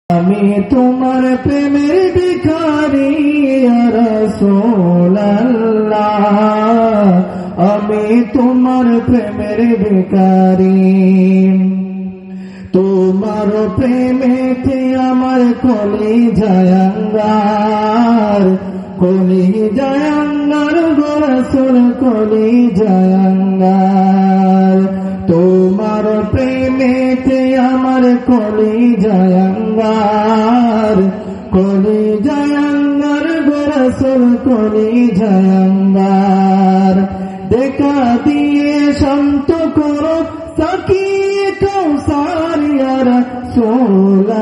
আমি তোমার প্রেমের ভিখারি ইয়া রাসূলুল্লাহ, আমি তোমার প্রেমের ভিখারি। তোমার প্রেমেতে আমার কলিজায় আঙ্গার, কলিজায় আঙ্গার গো রাসূল, কলিজায় আঙ্গার। তোমার প্রেমেতে আমার কলিজায় আঙ্গার, কলিজায় আঙ্গার গো রাসূল, কলিজায় আঙ্গার। দেখা দিয়ে শান্ত করো সাকিয়ে কাউসার ইয়া রাসূলুল্লাহ,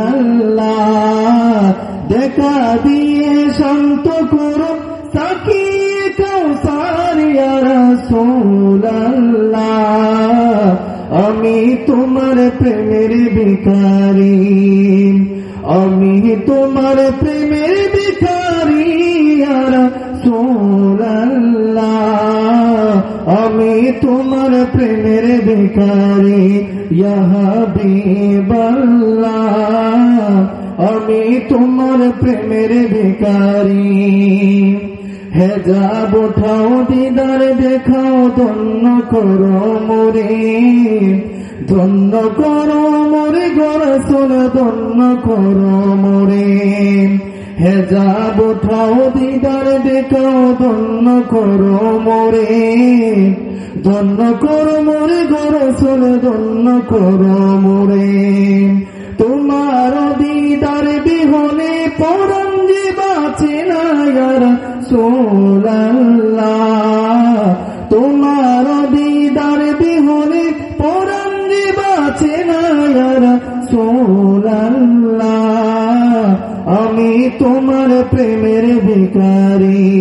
দেখা দিয়ে শান্ত করো সাকিয়ে কাউসার ইয়া রাসূলুল্লাহ। আমি তোমার প্রেমের ভিখারি, আমি তোমার প্রেমের ভিখারি ইয়া রাসূলুল্লাহ, আমি তোমার প্রেমের ভিখারি ইয়া হাবিবাল্লাহ, আমি তোমার প্রেমের ভিখারি। হেজাব উঠাও দিদার দেখাও, ধন্য করো মোরে, ধন্য করো মোরে গো রাসূল, ধন্য করো মোরে। হেজাব উঠাও দিদার দেখাও, ধন্য করো মোরে, ধন্য করো মোরে গো রাসূল, ধন্য করো মোরে। তোমার দিদার বিহনে পরাণ যে বাঁচে না ইয়া রাসূলুল্লাহ, তোমার দিদার বিহনে পরাণ যে বাঁচে না ইয়া রাসূলুল্লাহ। আমি তোমার প্রেমের ভিখারি,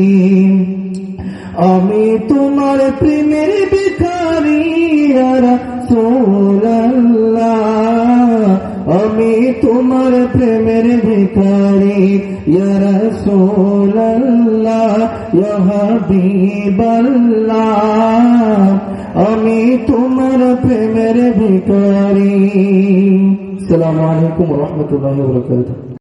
আমি তোমার প্রেমের ভিখারি ইয়া রাসূলুল্লাহ, আমি তোমার প্রেমের ভিখারি ইয়া রাসূলুল্লাহ, ইয়া হাবিবাল্লাহ, আমি তোমার প্রেমের ভিখারি। আসসালামু আলাইকুম ওয়া রাহমাতুল্লাহি ওয়া বারাকাতুহু।